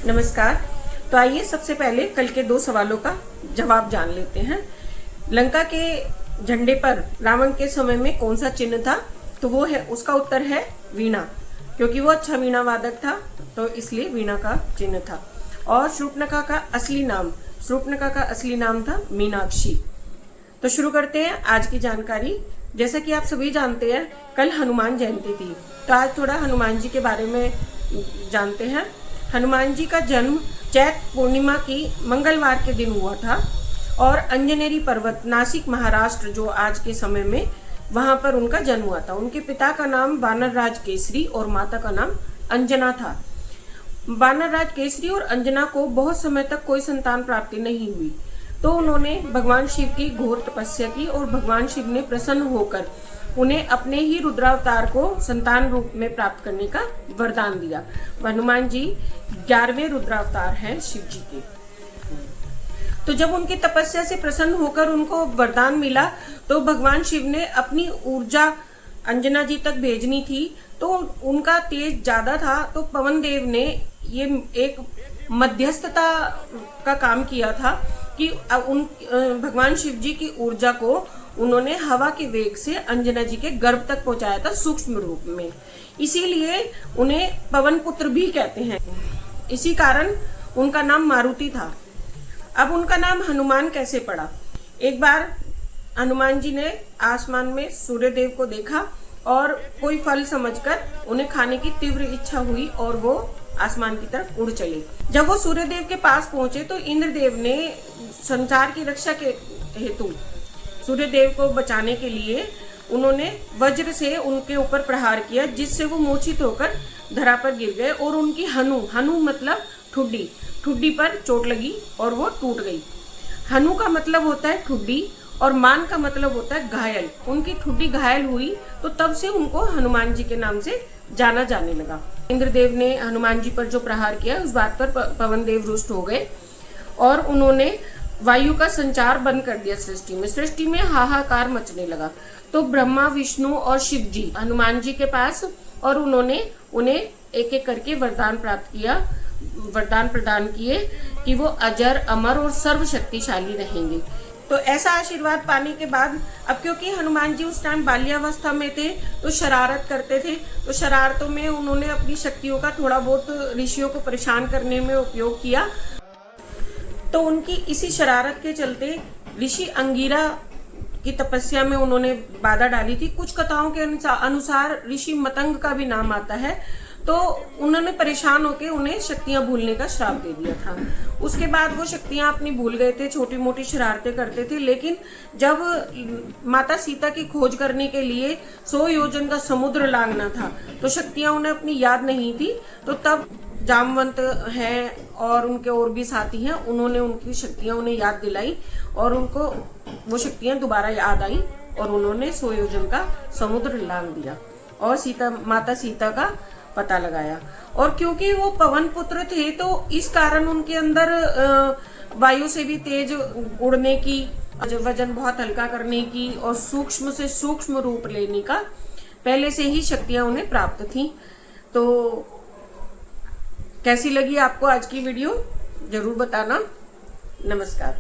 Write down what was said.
नमस्कार। तो आइए सबसे पहले कल के 2 सवालों का जवाब जान लेते हैं। लंका के झंडे पर रावण के समय में कौन सा चिन्ह था? तो वो है, उसका उत्तर है वीणा, क्योंकि वो अच्छा वीणा वादक था, तो इसलिए वीणा का चिन्ह था। और शूर्पणखा का असली नाम था मीनाक्षी। तो शुरू करते हैं आज की जानकारी। जैसा कि आप सभी जानते हैं, कल हनुमान जयंती थी, तो आज थोड़ा हनुमान जी के बारे में जानते हैं। हनुमान जी का जन्म चैत पूर्णिमा की मंगलवार के दिन हुआ था और अंजनेरी पर्वत, नासिक महाराष्ट्र, जो आज के समय में, वहां पर उनका जन्म हुआ था। उनके पिता का नाम वानरराज केसरी और माता का नाम अंजना था। वानरराज केसरी और अंजना को बहुत समय तक कोई संतान प्राप्ति नहीं हुई, तो उन्होंने भगवान शिव की घोर तपस्या की और भगवान शिव ने प्रसन्न होकर उन्हें अपने ही रुद्रावतार को संतान रूप में प्राप्त करने का वरदान दिया। हनुमान जी 11वें रुद्रावतार हैं शिव जी के। तो जब उनकी तपस्या से प्रसन्न होकर उनको वरदान मिला, तो भगवान शिव ने अपनी ऊर्जा अंजना जी तक भेजनी थी, तो उनका तेज ज्यादा था, तो पवन देव ने ये एक मध्यस्थता का काम किया था कि भगवान शिव जी की ऊर्जा को उन्होंने हवा के वेग से अंजना जी के गर्भ तक पहुंचाया था, सूक्ष्म रूप में। इसीलिए उन्हें पवन पुत्र भी कहते हैं। इसी कारण उनका नाम मारुति था। अब उनका नाम हनुमान कैसे पड़ा? एक बार हनुमान जी ने आसमान में सूर्यदेव को देखा और कोई फल समझकर उन्हें खाने की तीव्र इच्छा हुई और वो आसमान की तरफ उड़ चले। जब वो सूर्यदेव के पास पहुंचे तो इंद्रदेव ने संसार की रक्षा के हेतु सूर्यदेव को बचाने के लिए उन्होंने वज्र से उनके ऊपर प्रहार किया, जिससे वो मूर्छित होकर धरा पर गिर गए और उनकी हनु मतलब ठुड्डी पर चोट लगी और वो टूट गई। हनु का मतलब होता है ठुड्डी और मान का मतलब होता है घायल। उनकी ठुड्डी घायल हुई, तो तब से उनको हनुमान जी के नाम से जाना जाने लगा। इंद्रदेव ने हनुमान जी पर जो प्रहार किया, उस बात पर पवन देव रुष्ट हो गए और उन्होंने वायु का संचार बंद कर दिया। सृष्टि में हाहाकार मचने लगा। तो ब्रह्मा, विष्णु और शिव जी हनुमान जी के पास, और उन्होंने उन्हें एक एक करके वरदान प्रदान किए कि वो अजर, अमर और सर्वशक्तिशाली रहेंगे। तो ऐसा आशीर्वाद पाने के बाद, अब क्योंकि हनुमान जी उस टाइम बाल्यावस्था में थे, तो शरारत करते थे, तो शरारतों में उन्होंने अपनी शक्तियों का थोड़ा बहुत ऋषियों को परेशान करने में उपयोग किया। तो उनकी इसी शरारत के चलते ऋषि अंगिरा की तपस्या में उन्होंने बाधा डाली थी। कुछ कथाओं के अनुसार ऋषि मतंग का भी नाम आता है। तो उन्होंने परेशान होकर उन्हें शक्तियां भूलने का श्राप दे दिया था। उसके बाद वो शक्तियां अपनी भूल गए थे, छोटी मोटी शरारतें करते थे। लेकिन जब माता सीता की खोज करने के लिए 100 योजन का समुद्र लांघना था, तो शक्तियां उन्हें अपनी याद नहीं थी। तो तब जामवंत हैं और उनके और भी साथी हैं, उन्होंने उनकी शक्तियां उन्हें याद दिलाई और उनको वो शक्तियां दोबारा याद आई और उन्होंने 100 योजन का समुद्र लांघ दिया और माता सीता का पता लगाया। और क्योंकि वो पवन पुत्र थे, तो इस कारण उनके अंदर वायु से भी तेज उड़ने की, वजन बहुत हल्का करने की और सूक्ष्म से सूक्ष्म रूप लेने का पहले से ही शक्तियां उन्हें प्राप्त थी। तो कैसी लगी आपको आज की वीडियो? जरूर बताना। नमस्कार।